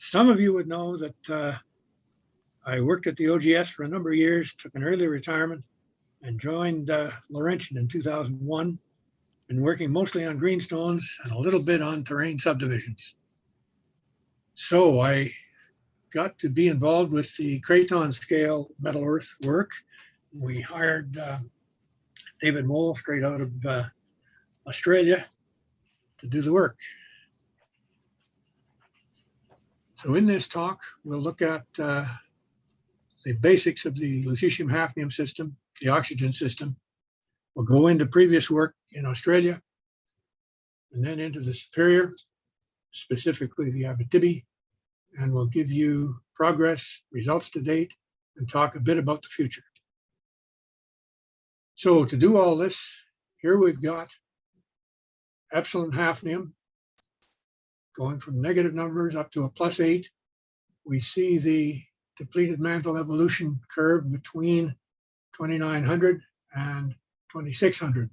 Some of you would know that I worked at the OGS for a number of years, took an early retirement, and joined Laurentian in 2001. Been working mostly on greenstones and a little bit on terrain subdivisions. So I got to be involved with the Craton-scale metal earth work. We hired David Mole straight out of Australia to do the work. So in this talk, we'll look at the basics of the lutetium hafnium system, the oxygen system. We'll go into previous work in Australia, and then into the Superior, specifically the Abitibi, and we'll give you progress, results to date, and talk a bit about the future. So to do all this, here we've got epsilon hafnium going from negative numbers up to a +8. We see the depleted mantle evolution curve between 2900 and 2600.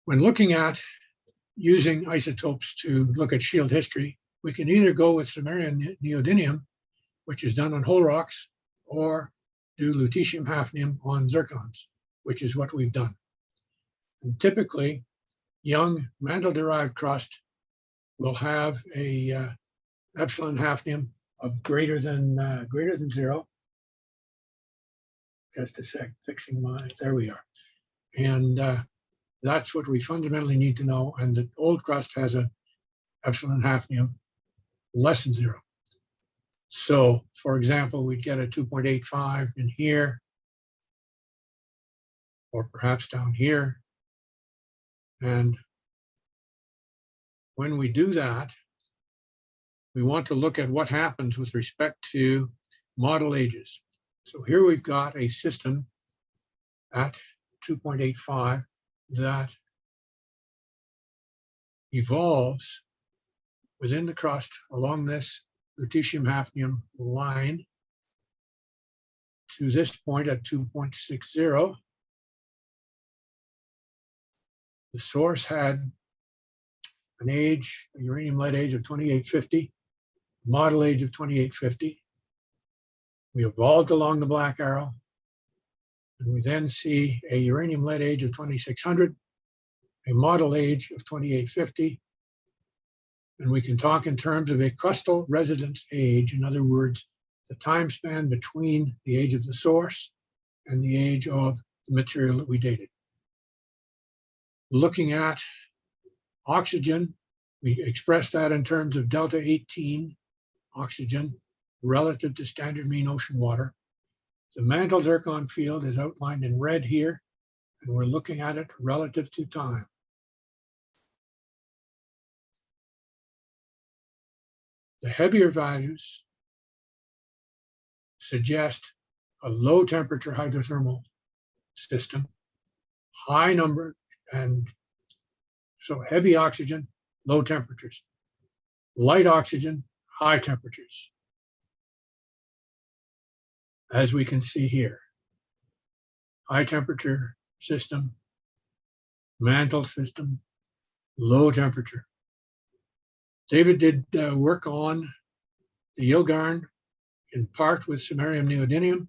When looking at using isotopes to look at shield history, we can either go with samarium neodymium, which is done on whole rocks, or do lutetium hafnium on zircons, which is what we've done. And typically, young mantle-derived crust will have a epsilon hafnium of greater than 0. Just a sec, fixing my, there we are. And that's what we fundamentally need to know. And the old crust has an epsilon hafnium less than 0. So, for example, we'd get a 2.85 in here, or perhaps down here. And when we do that, we want to look at what happens with respect to model ages. So here we've got a system at 2.85 that evolves within the crust along this lutetium hafnium line to this point at 2.60. The source had an age, a uranium lead age of 2850, model age of 2850. We evolved along the black arrow, and we then see a uranium lead age of 2600, a model age of 2850, and we can talk in terms of a crustal residence age. In other words, the time span between the age of the source and the age of the material that we dated. Looking at oxygen, we express that in terms of delta 18 oxygen relative to standard mean ocean water. The mantle zircon field is outlined in red here, and we're looking at it relative to time. The heavier values suggest a low temperature hydrothermal system, high number, and so heavy oxygen, low temperatures, light oxygen, high temperatures. As we can see here, high temperature system, mantle system, low temperature. David did work on the Yilgarn in part with samarium neodymium.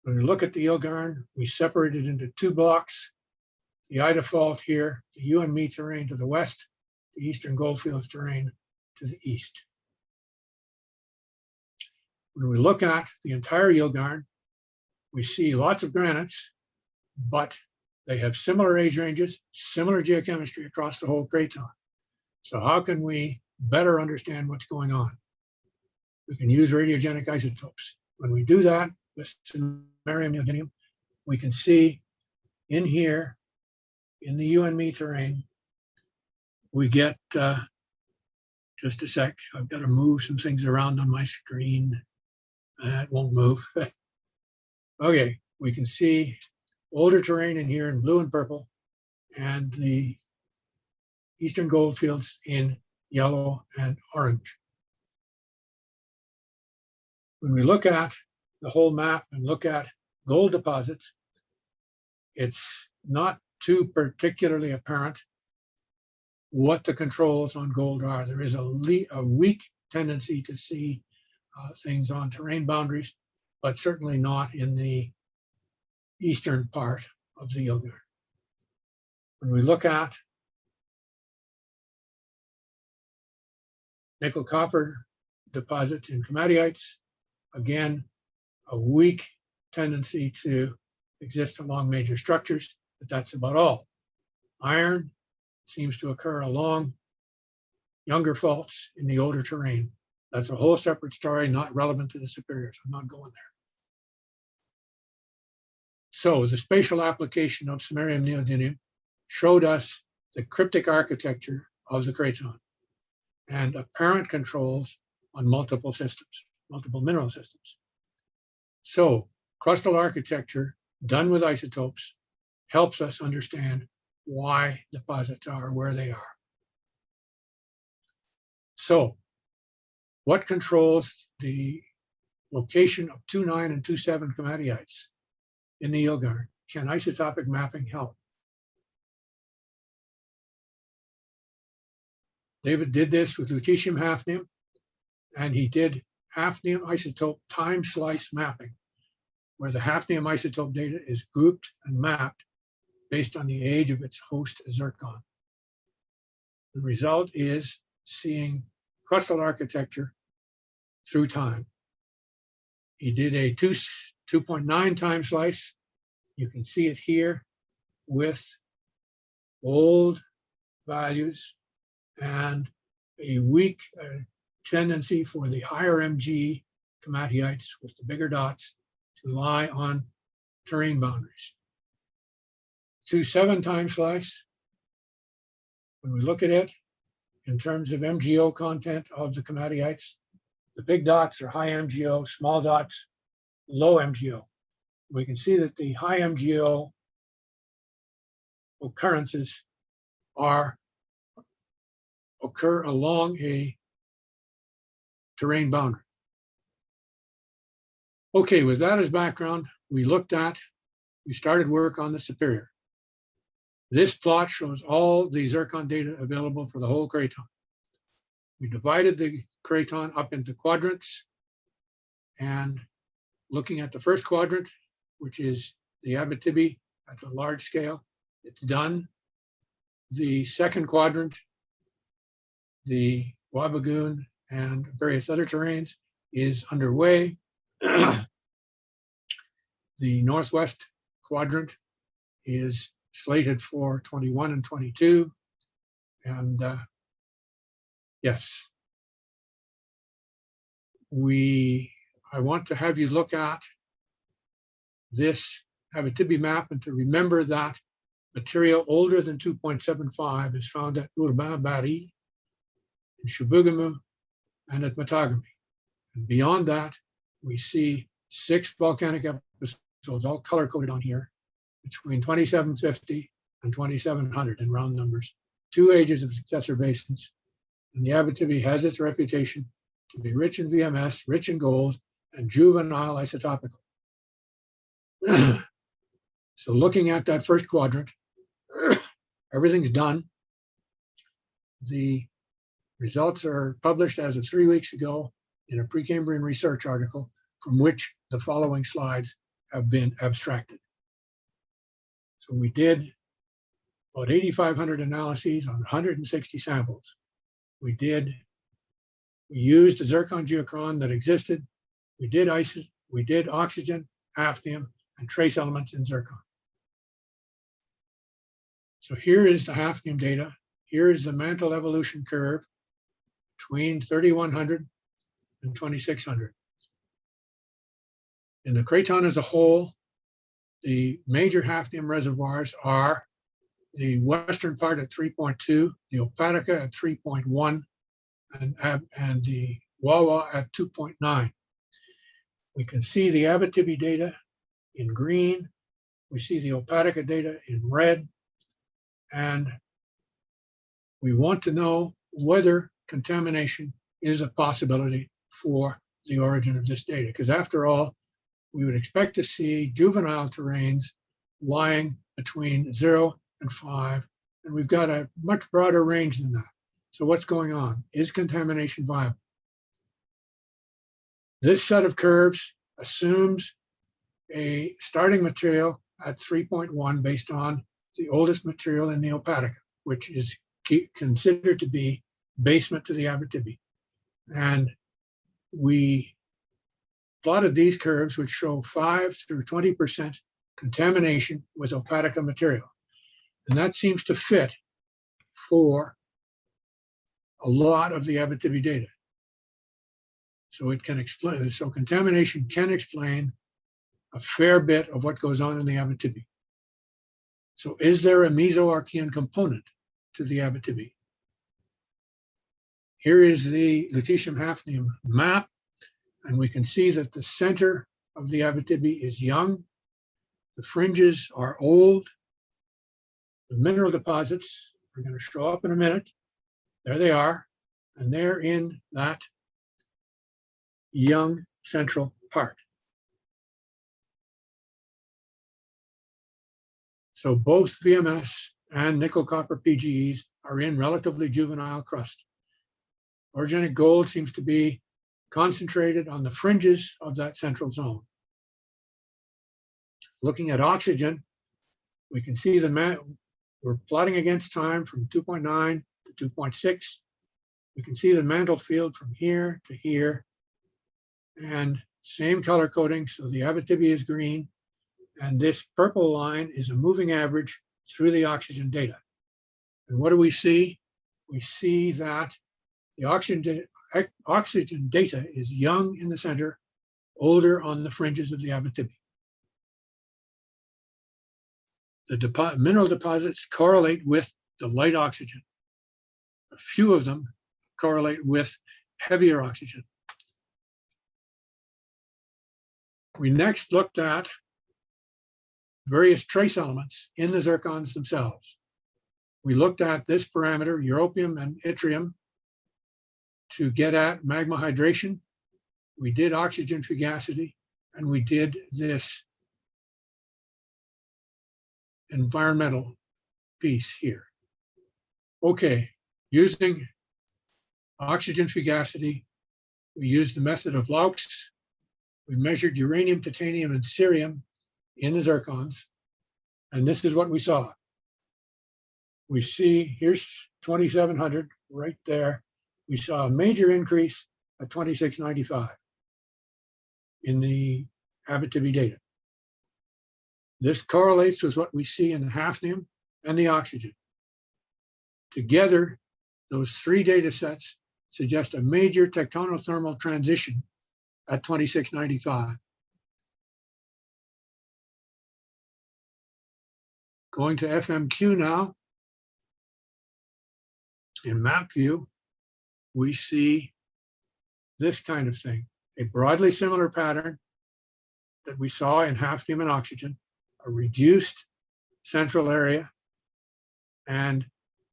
When we look at the Yilgarn, we separate it into 2 blocks. The Ida fault here, the you-and-me terrain to the west, the Eastern Goldfields terrain to the east. When we look at the entire Yilgarn, we see lots of granites, but they have similar age ranges, similar geochemistry across the whole craton. So how can we better understand what's going on? We can use radiogenic isotopes. When we do that with samarium neodymium, we can see in here, in the you-and-me terrain, we get, just a sec, I've got to move some things around on my screen. That won't move. Okay, we can see older terrain in here in blue and purple, and the Eastern Goldfields in yellow and orange. When we look at the whole map and look at gold deposits, it's not too particularly apparent what the controls on gold are. There is a weak tendency to see things on terrain boundaries, but certainly not in the eastern part of the Yilgarn. When we look at nickel copper deposits in komatiites, again, a weak tendency to exist along major structures, but that's about all. Iron seems to occur along younger faults in the older terrain. That's a whole separate story, not relevant to the Superior, so I'm not going there. So the spatial application of samarium neodymium showed us the cryptic architecture of the Craton and apparent controls on multiple systems, multiple mineral systems. So crustal architecture done with isotopes helps us understand why deposits are where they are. So what controls the location of 2,9 and 2,7 komatiites in the Yilgarn? Can isotopic mapping help? David did this with lutetium hafnium, and he did hafnium isotope time slice mapping, where the hafnium isotope data is grouped and mapped based on the age of its host zircon. The result is seeing crustal architecture through time. He did a 2.9 time slice. You can see it here with old values and a weak tendency for the higher Mg komatiites with the bigger dots to lie on terrain boundaries. 2.7 time slice, when we look at it in terms of MgO content of the komatiites, the big dots are high MgO, small dots, low MgO. We can see that the high MgO occurrences occur along a terrain boundary. Okay, with that as background, we started work on the Superior. This plot shows all the zircon data available for the whole Craton. We divided the Craton up into quadrants, and looking at the first quadrant, which is the Abitibi at a large scale, it's done. The second quadrant, the Wawa and various other terrains, is underway. The northwest quadrant is slated for 21 and 22. And yes, I want to have you look at this Abitibi map and to remember that material older than 2.75 is found at Urbain-Bari, in Chibougamau, and at Matagami. And beyond that, we see 6 volcanic episodes, all color-coded on here, between 2750 and 2700 in round numbers, 2 ages of successor basins. And the Abitibi has its reputation to be rich in VMS, rich in gold, and juvenile isotopical. So looking at that first quadrant, everything's done. The results are published as of 3 weeks ago in a Precambrian research article from which the following slides have been abstracted. So we did about 8,500 analyses on 160 samples. We used a zircon geochron that existed. We did oxygen, hafnium, and trace elements in zircon. So here is the hafnium data. Here is the mantle evolution curve between 3,100 and 2,600. In the Craton as a whole, the major hafnium reservoirs are the western part at 3.2, the Opatica at 3.1, and the Wawa at 2.9. We can see the Abitibi data in green. We see the Opatica data in red. And we want to know whether contamination is a possibility for the origin of this data. Because after all, we would expect to see juvenile terrains lying between 0 and 5 and we've got a much broader range than that. So what's going on? Is contamination viable? This set of curves assumes a starting material at 3.1 based on the oldest material in Neopatica, which is considered to be basement to the Abitibi. And we plotted these curves, which show 5 through 20% contamination with Opatica material. And that seems to fit for a lot of the Abitibi data. So it can explain, so contamination can explain a fair bit of what goes on in the Abitibi. So is there a Mesoarchean component to the Abitibi? Here is the Lutetium-hafnium map, and we can see that the center of the Abitibi is young. The fringes are old. The mineral deposits are going to show up in a minute. There they are, and they're in that young central part. So both VMS and nickel-copper PGEs are in relatively juvenile crust. Orogenic gold seems to be concentrated on the fringes of that central zone. Looking at oxygen, we can see we're plotting against time from 2.9 to 2.6. We can see the mantle field from here to here, and same color coding, so the Abitibi is green, and this purple line is a moving average through the oxygen data. And what do we see? We see that the oxygen data is young in the center, older on the fringes of the Abitibi. The mineral deposits correlate with the light oxygen. A few of them correlate with heavier oxygen. We next looked at various trace elements in the zircons themselves. We looked at this parameter, europium and yttrium, to get at magma hydration. We did oxygen fugacity, and we did this environmental piece here. Okay, using oxygen fugacity, we used the method of Laux. We measured uranium, titanium, and cerium in the zircons, and this is what we saw. We see, here's 2700 right there. We saw a major increase at 2695 in the Abitibi data. This correlates with what we see in the hafnium and the oxygen. Together, those three data sets suggest a major tectonothermal transition at 2695. Going to FMQ now, in map view, we see this kind of thing, a broadly similar pattern that we saw in hafnium and oxygen, a reduced central area and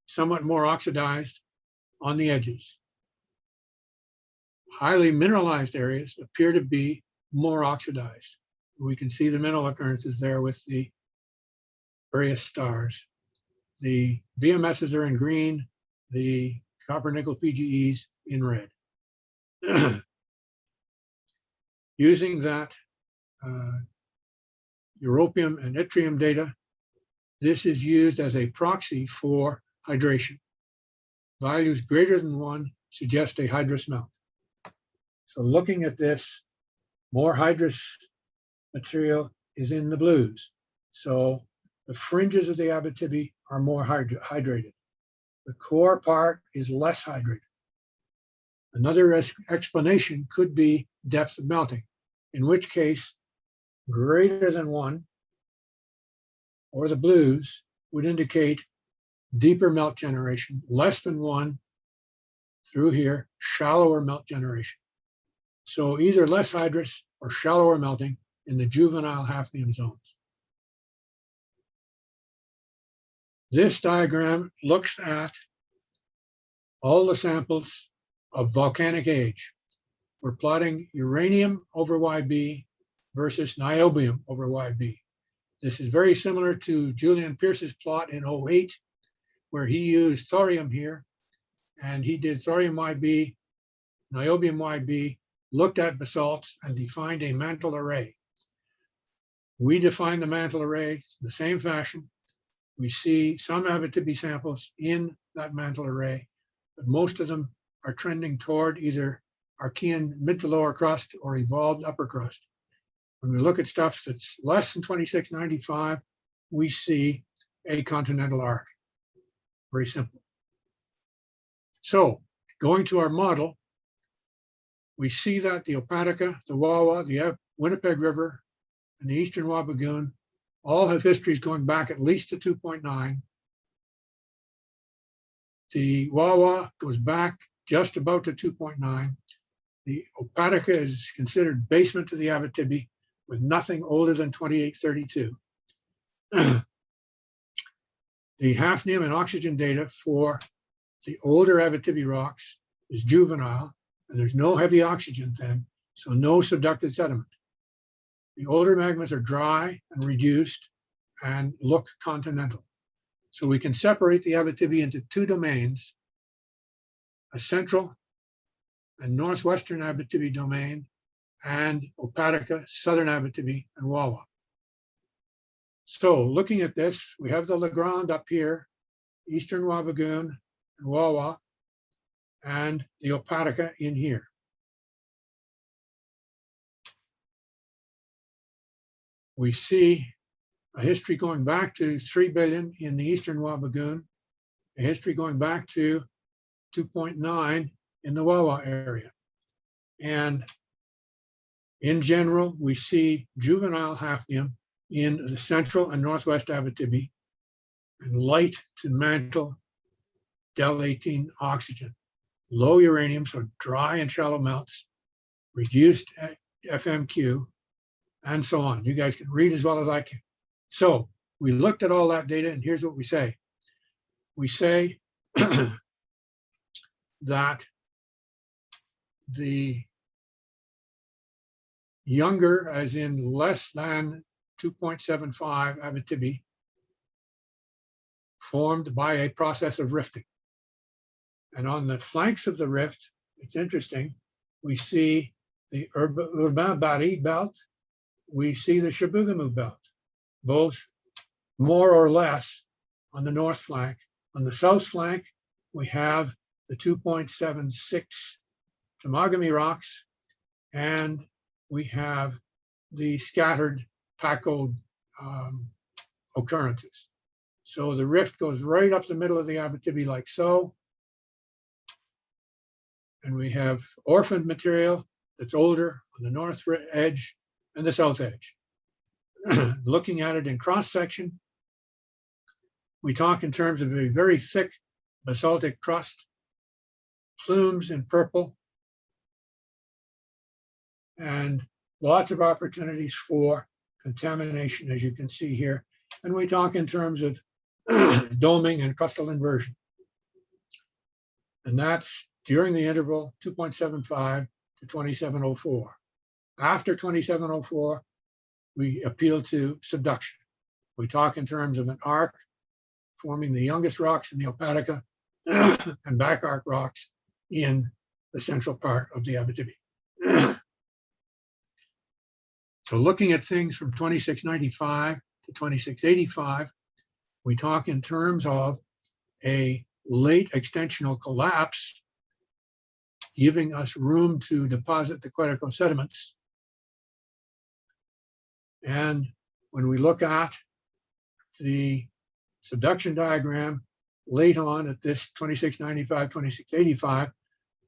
somewhat more oxidized on the edges. Highly mineralized areas appear to be more oxidized. We can see the mineral occurrences there with the various stars. The VMSs are in green, the copper nickel PGEs in red. Using that europium and yttrium data, this is used as a proxy for hydration. Values greater than 1 suggest a hydrous melt. So looking at this, more hydrous material is in the blues. So the fringes of the Abitibi are more hydrated. The core part is less hydrated. Another explanation could be depth of melting, in which case greater than 1 or the blues would indicate deeper melt generation, less than 1 through here, shallower melt generation. So either less hydrous or shallower melting in the juvenile hafnium zones. This diagram looks at all the samples of volcanic age. We're plotting uranium over YB versus niobium over YB. This is very similar to Julian Pierce's plot in 08, where he used thorium here, and he did thorium YB, niobium YB, looked at basalts and defined a mantle array. We define the mantle array in the same fashion. We see some Abitibi samples in that mantle array, but most of them are trending toward either Archean mid to lower crust or evolved upper crust. When we look at stuff that's less than 2695, we see a continental arc. Very simple. So going to our model, we see that the Opatica, the Wawa, the Winnipeg River, and the Eastern Wabigoon all have histories going back at least to 2.9. The Wawa goes back just about to 2.9. The Opatica is considered basement to the Abitibi with nothing older than 2832. The hafnium and oxygen data for the older Abitibi rocks is juvenile, and there's no heavy oxygen then, so no subducted sediment. The older magmas are dry and reduced and look continental. So we can separate the Abitibi into two domains, a central and northwestern Abitibi domain, and Opatica, southern Abitibi, and Wawa. So looking at this, we have the Legrand up here, Eastern Wabigoon and Wawa, and the Opatica in here. We see a history going back to 3 billion in the Eastern Wabigoon, a history going back to 2.9 in the Wawa area. And in general, we see juvenile hafnium in the central and northwest Abitibi, and light to mantle del 18 oxygen, low uranium, so dry and shallow melts, reduced FMQ, and so on. You guys can read as well as I can. So we looked at all that data, and here's what we say. We say that the younger, as in less than 2.75 Abitibi, formed by a process of rifting. And on the flanks of the rift, it's interesting, we see the Urbain-Barry belt, we see the Chibougamau belt, both more or less on the north flank. On the south flank, we have the 2.76 Temagami rocks, and we have the scattered Paco occurrences. So the rift goes right up the middle of the Abitibi like so. And we have orphaned material that's older on the north edge and the south edge. Looking at it in cross section, we talk in terms of a very thick basaltic crust, plumes in purple, and lots of opportunities for contamination, as you can see here. And we talk in terms of doming and crustal inversion. And that's during the interval 2.75 to 2704. After 2704, we appeal to subduction. We talk in terms of an arc forming the youngest rocks in the Opatica and back arc rocks in the central part of the Abitibi. So looking at things from 2695 to 2685, we talk in terms of a late extensional collapse, giving us room to deposit the Quetico sediments. And when we look at the subduction diagram late on at this 2695, 2685,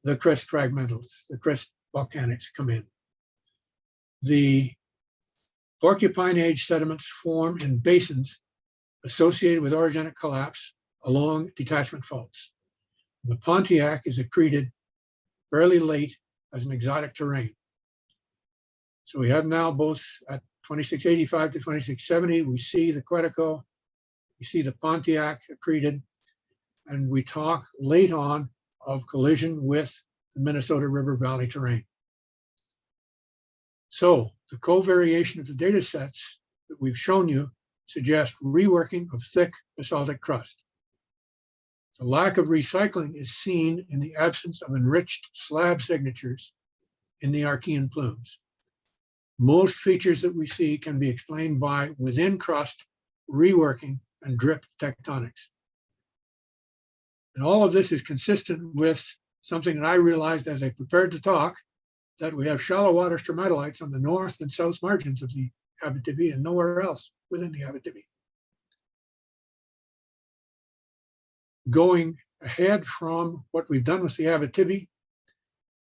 the crust fragmentals, the crust volcanics come in. The Porcupine Age sediments form in basins associated with orogenic collapse along detachment faults. The Pontiac is accreted fairly late as an exotic terrane. So we have now both at 2685 to 2670, we see the Quetico, we see the Pontiac accreted, and we talk late on of collision with the Minnesota River Valley terrain. So the covariation of the data sets that we've shown you suggest reworking of thick basaltic crust. The lack of recycling is seen in the absence of enriched slab signatures in the Archean plumes. Most features that we see can be explained by within crust reworking and drip tectonics. And all of this is consistent with something that I realized as I prepared to talk, that we have shallow water stromatolites on the north and south margins of the Abitibi and nowhere else within the Abitibi. Going ahead from what we've done with the Abitibi,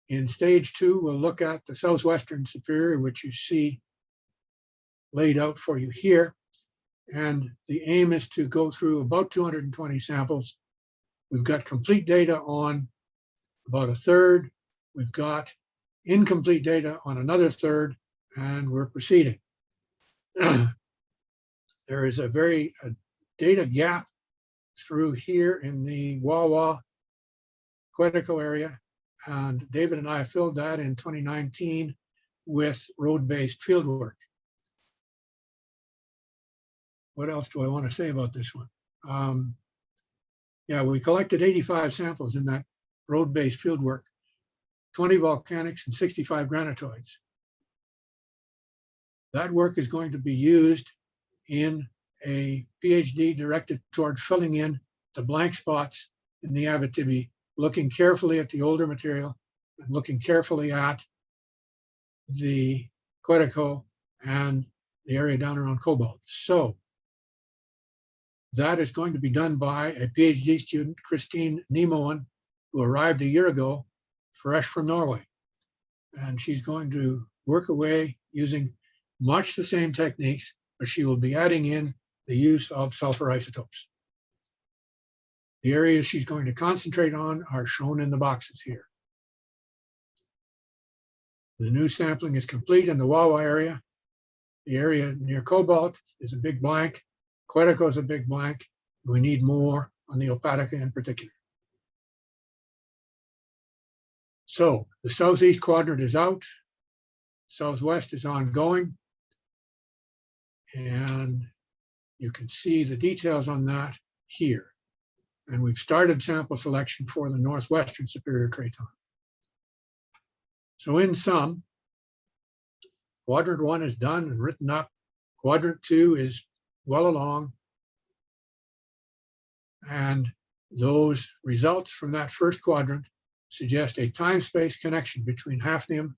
in stage 2, we'll look at the southwestern Superior, which you see laid out for you here. And the aim is to go through about 220 samples. We've got complete data on about a third. We've got incomplete data on another third, and we're proceeding. There is a data gap through here in the Wawa Quetico area, and David and I filled that in 2019 with road-based fieldwork. What else do I want to say about this one? Yeah, we collected 85 samples in that road-based fieldwork, 20 volcanics and 65 granitoids. That work is going to be used in a PhD directed toward filling in the blank spots in the Abitibi, looking carefully at the older material and looking carefully at the Quetico and the area down around Cobalt. So that is going to be done by a PhD student, Christine Nemoen, who arrived a year ago, fresh from Norway. And she's going to work away using much the same techniques, but she will be adding in the use of sulfur isotopes. The areas she's going to concentrate on are shown in the boxes here. The new sampling is complete in the Wawa area. The area near Cobalt is a big blank. Quetico is a big blank. We need more on the Opatica in particular. So the southeast quadrant is out. Southwest is ongoing. And you can see the details on that here. And we've started sample selection for the northwestern Superior Craton. So in sum, quadrant 1 is done and written up. Quadrant 2 is well along. And those results from that first quadrant suggest a time-space connection between hafnium,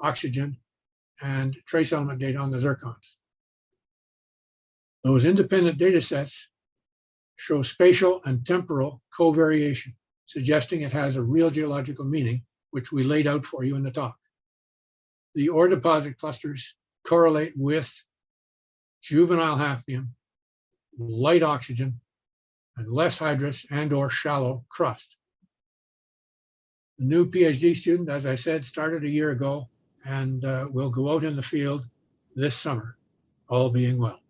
oxygen, and trace element data on the zircons. Those independent data sets show spatial and temporal covariation, suggesting it has a real geological meaning, which we laid out for you in the talk. The ore deposit clusters correlate with juvenile hafnium, light oxygen, and less hydrous and or shallow crust. The new PhD student, as I said, started a year ago and will go out in the field this summer, all being well.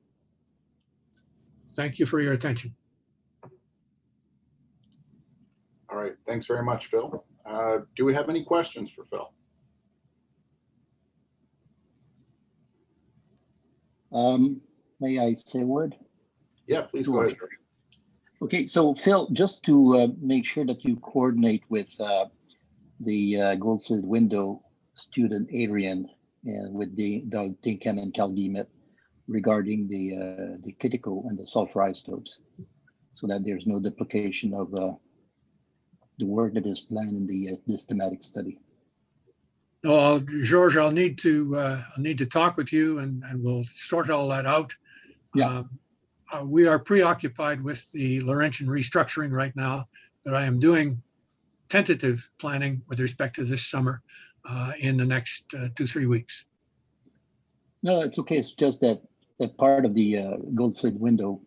Thank you for your attention. All right, thanks very much, Phil. Do we have any questions for Phil? May I say a word? Yeah, please go ahead. Okay, so Phil, just to make sure that you coordinate with the gold fluid window student Adrian and with the Dinkham and Caldemet regarding the Quetico and the sulfur isotopes, so that there's no duplication of the work that is planned in this thematic study. No, George, I'll need to talk with you, and we'll sort all that out. Yeah. We are preoccupied with the Laurentian restructuring right now, but I am doing tentative planning with respect to this summer in the next 2-3 weeks. No, it's okay. It's just that part of the gold fluid window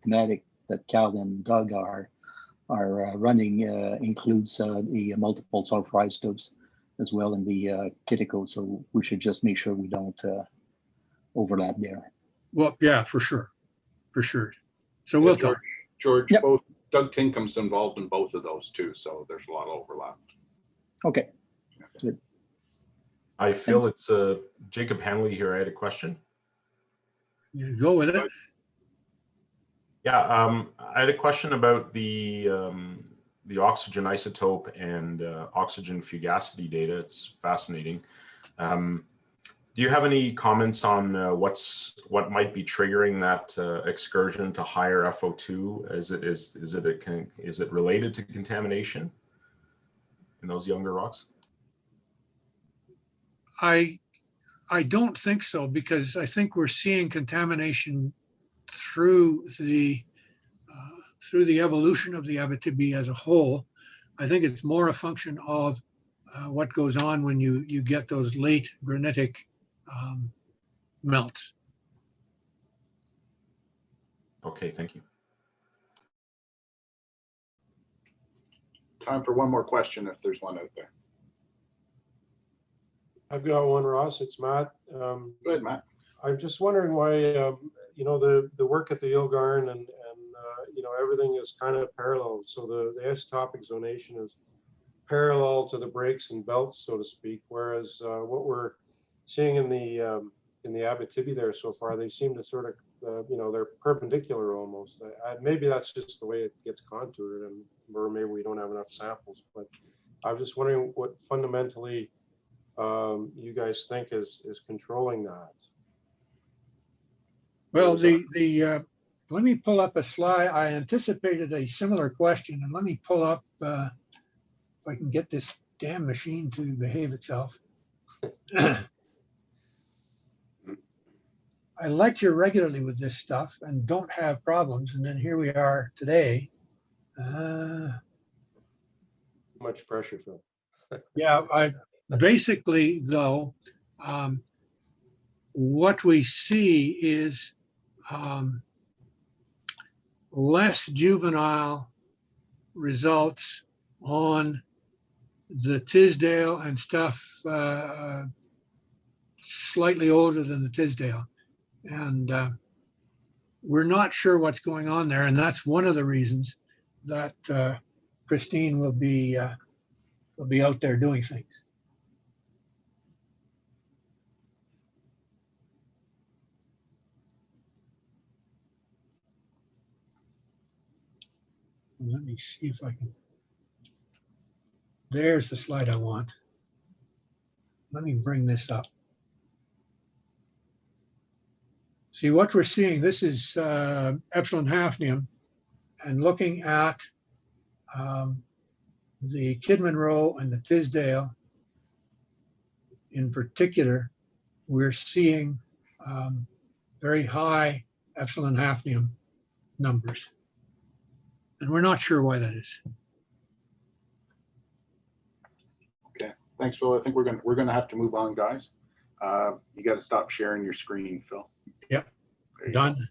thematic that Cal and Doug are running includes the multiple sulfur isotopes as well in the Quetico. So we should just make sure we don't overlap there. Well, yeah, for sure. For sure. So we'll talk. George, Yep. Both Doug Tinkham's involved in both of those too, so there's a lot of overlap. Okay. Good. I feel it's Jacob Hanley here. I had a question. You go with it. Yeah, I had a question about the oxygen isotope and oxygen fugacity data. It's fascinating. Do you have any comments on what might be triggering that excursion to higher FO2? Is it related to contamination in those younger rocks? I don't think so, because I think we're seeing contamination through the evolution of the Abitibi as a whole. I think it's more a function of what goes on when you get those late granitic melts. Okay, thank you. Time for one more question if there's one out there. I've got one, Ross. It's Matt. Go ahead, Matt. I'm just wondering why, you know, the work at the Yilgarn and you know, everything is kind of parallel. So the isotopic zonation is parallel to the breaks and belts, so to speak. Whereas what we're seeing in the Abitibi there so far, they seem to sort of, you know, they're perpendicular almost. Maybe that's just the way it gets contoured, and or maybe we don't have enough samples. But I was just wondering what fundamentally you guys think is controlling that. Well, let me pull up a slide. I anticipated a similar question, and let me pull up, if I can get this damn machine to behave itself. I lecture regularly with this stuff and don't have problems, and then here we are today. Much pressure, Phil. Yeah, basically though, what we see is less juvenile results on the Tisdale and stuff slightly older than the Tisdale. And we're not sure what's going on there. And that's one of the reasons that Christine will be out there doing things. Let me see if I can. There's the slide I want. Let me bring this up. See what we're seeing. This is epsilon hafnium, and looking at the Kidman Row and the Tisdale in particular, we're seeing very high epsilon hafnium numbers. And we're not sure why that is. Okay, thanks, Phil. I think we're gonna have to move on, guys. You got to stop sharing your screen, Phil. Yep, There you go. done.